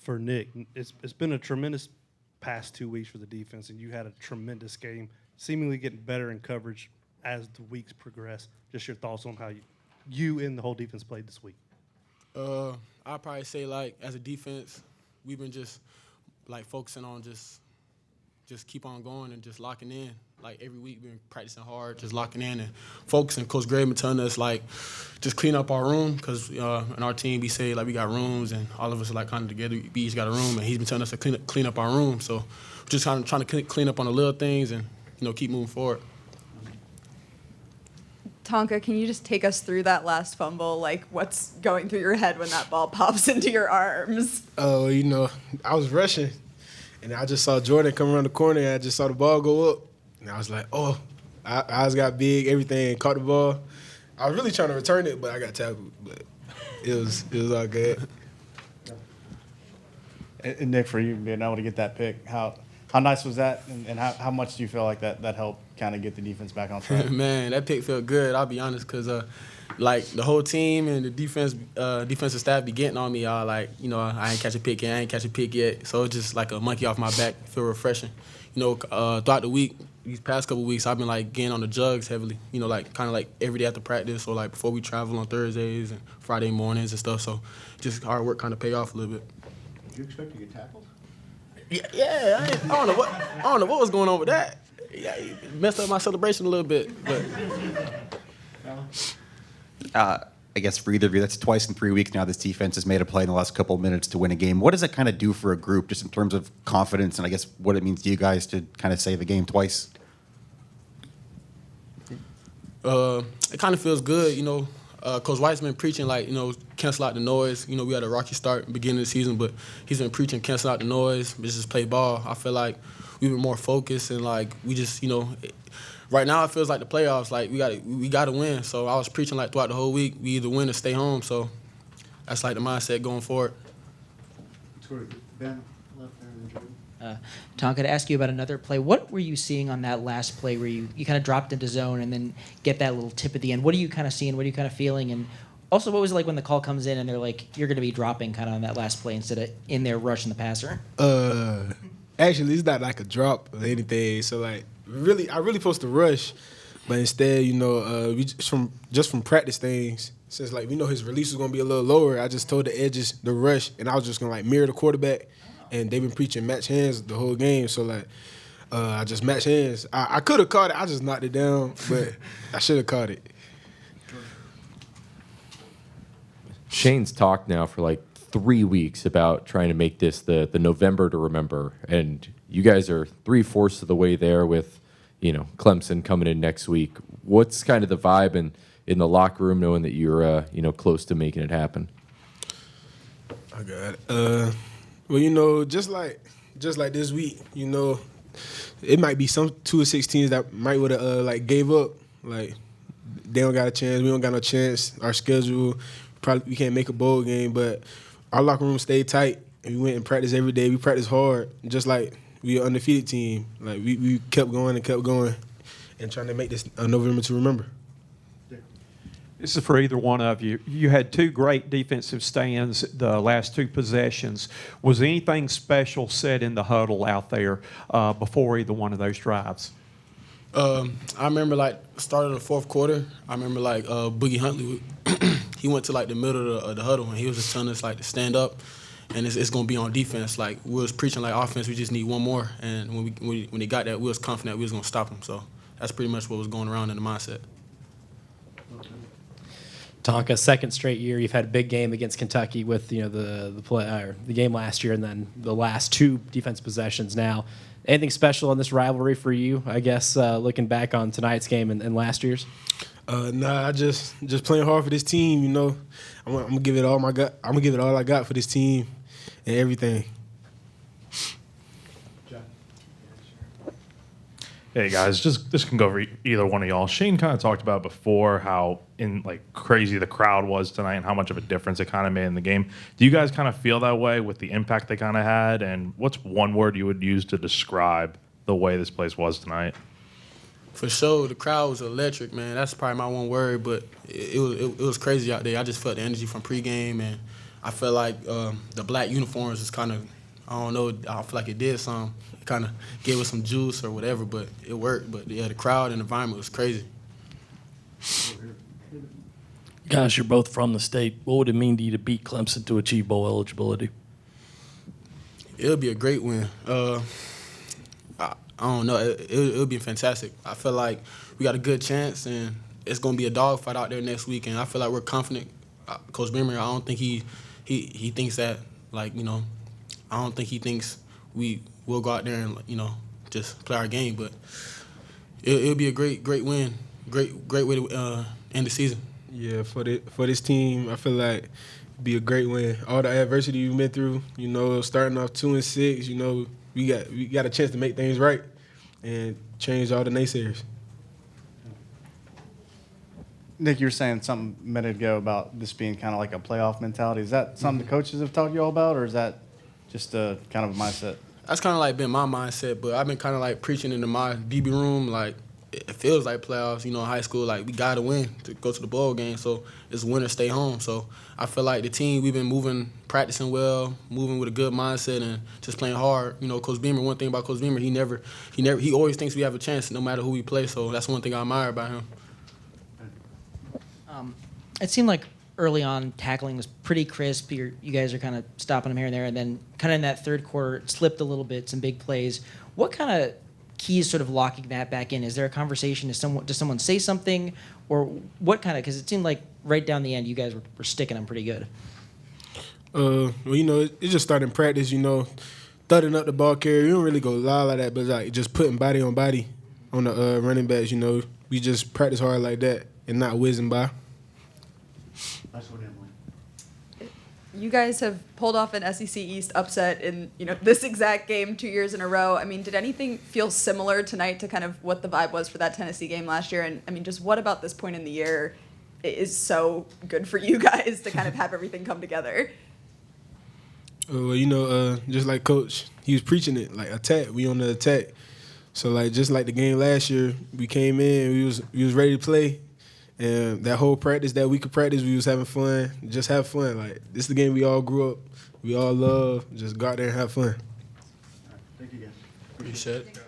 for Nick, it's been a tremendous past 2 weeks for the defense, and you had a tremendous game, seemingly getting better in coverage as the weeks progress. Just your thoughts on how you and the whole defense played this week. I'd probably say, like, as a defense, we've been just, like, focusing on just keep on going and just locking in. Like, every week we've been practicing hard, just locking in and focusing. Coach Gray been telling us, like, just clean up our room because in our team we say, like, we got rooms and all of us are, like, kind of together. We each got a room, and he's been telling us to clean up our room. So we're just kind of trying to clean up on the little things and, keep moving forward. Tonka, can you just take us through that last fumble? Like, what's going through your head when that ball pops into your arms? Oh, I was rushing, and I just saw Jordan come around the corner, and I just saw the ball go up. And I was like, oh, eyes got big, everything, caught the ball. I was really trying to return it, but I got tackled. But it was all good. And Nick, for you being able to get that pick, how nice was that, and how much do you feel like that helped kind of get the defense back on track? Man, that pick felt good, I'll be honest, because, like, the whole team and the defensive staff be getting on me, y'all. Like, I ain't catch a pick yet, I ain't catch a pick yet. So it's just like a monkey off my back, feel refreshing. Throughout the week, these past couple weeks, I've been, like, getting on the jugs heavily, like, kind of like every day after practice or, like, before we travel on Thursdays and Friday mornings and stuff. So just hard work kind of pay off a little bit. Did you expect to get tackled? Yeah. I don't know what was going on with that. Yeah, it messed up my celebration a little bit. But I guess for either of you, that's twice in 3 weeks now this defense has made a play in the last couple of minutes to win a game. What does that kind of do for a group, just in terms of confidence and I guess what it means to you guys to kind of save a game twice? It kind of feels good, Coach White's been preaching, like, cancel out the noise. We had a rocky start beginning of the season, but he's been preaching cancel out the noise, just play ball. I feel like we've been more focused and, like, we just, right now it feels like the playoffs. Like, we got to win. So I was preaching, like, throughout the whole week, we either win or stay home. So that's, like, the mindset going forward. Ben, left there, Tonka, to ask you about another play, what were you seeing on that last play where you kind of dropped into zone and then get that little tip at the end? What are you kind of seeing? What are you kind of feeling? And also, what was it like when the call comes in and they're like, you're going to be dropping kind of on that last play instead of in there rushing the passer? Actually, it's not like a drop or anything. So, like, I really supposed to rush, but instead, we just from practice things, since, like, we know his release was going to be a little lower, I just told the edges to rush, and I was just going to, like, mirror the quarterback. And they've been preaching match hands the whole game. So, like, I just matched hands. I could have caught it. I just knocked it down, but I should have caught it. Shane's talked now for, like, 3 weeks about trying to make this the November to remember. And you guys are 3/4 of the way there with, Clemson coming in next week. What's kind of the vibe in the locker room knowing that you're, close to making it happen? I got it. Well, just like this week, it might be some 2 or 6 teams that might would have gave up. Like, they don't got a chance. We don't got no chance. Our schedule, we can't make a bowl game, but our locker room stayed tight, and we went and practiced every day. We practiced hard, just like we an undefeated team. Like, we kept going and trying to make this a November to remember. This is for either one of you. You had 2 great defensive stands the last 2 possessions. Was anything special said in the huddle out there before either one of those drives? I remember, like, start of the fourth quarter, I remember, like, Boogie Huntley, he went to, like, the middle of the huddle, and he was just telling us, like, to stand up, and it's going to be on defense. Like, we was preaching, like, offense, we just need one more. And when they got that, we was confident we was going to stop them. So that's pretty much what was going around in the mindset. Tonka, second straight year you've had a big game against Kentucky with the game last year and then the last 2 defense possessions now. Anything special in this rivalry for you, I guess, looking back on tonight's game and last year's? I just playing hard for this team. I'm gonna give it all I'm gonna give it all I got for this team and everything. Hey guys, this can go over either one of y'all. Shane kind of talked about before how crazy the crowd was tonight and how much of a difference it kind of made in the game. Do you guys kind of feel that way with the impact they kind of had? And what's one word you would use to describe the way this place was tonight? For sure, the crowd was electric, man. That's probably my one word, but it was crazy out there. I just felt the energy from pregame, and I feel like the black uniforms is kind of, I don't know, I feel like it did some. It kind of gave us some juice or whatever, but it worked. But yeah, the crowd and environment was crazy. Guys, you're both from the state. What would it mean to you to beat Clemson to achieve bowl eligibility? It'll be a great win. I don't know. It'll be fantastic. I feel like we got a good chance, and it's going to be a dogfight out there next week. And I feel like we're confident. Coach Beamer, I don't think he thinks that, like, you know, I don't think he thinks we'll go out there and, you know, just play our game. But it'll be a great win, great way to end the season. Yeah, for this team, I feel like it'd be a great win. All the adversity we've been through, you know, starting off 2-6, you know, we got a chance to make things right and change all the naysayers. Nick, you were saying something a minute ago about this being kind of like a playoff mentality. Is that something the coaches have talked to you all about, or is that just a kind of a mindset? That's kind of like been my mindset, but I've been kind of like preaching into my DB room, like it feels like playoffs, you know, in high school, like we got to win to go to the bowl game, so it's win or stay home. So I feel like the team, we've been moving, practicing well, moving with a good mindset and just playing hard. You know, Coach Beamer, one thing about Coach Beamer, he always thinks we have a chance no matter who we play, so that's one thing I admire about him. It seemed like early on tackling was pretty crisp. You guys are kind of stopping them here and there, and then kind of in that third quarter it slipped a little bit, some big plays. What kind of keys sort of locking that back in? Is there a conversation? Does someone say something, or what kind of? Because it seemed like right down the end you guys were sticking them pretty good. Well, you know, it just started in practice. You know, thudding up the ball carrier. You don't really go loud like that, but like just putting body on body on the running backs. You know, we just practice hard like that and not whizzing by. You guys have pulled off an SEC East upset in, you know, this exact game 2 years in a row. I mean, did anything feel similar tonight to kind of what the vibe was for that Tennessee game last year? And I mean, just what about this point in the year is so good for you guys to kind of have everything come together? Well, you know, just like Coach, he was preaching it, like attack. We on the attack. So like just like the game last year, we came in, we was ready to play. And that whole practice, that week of practice, we was having fun. Just have fun. Like, this is the game we all grew up, we all love. Just go out there and have fun. Thank you, guys. Appreciate it.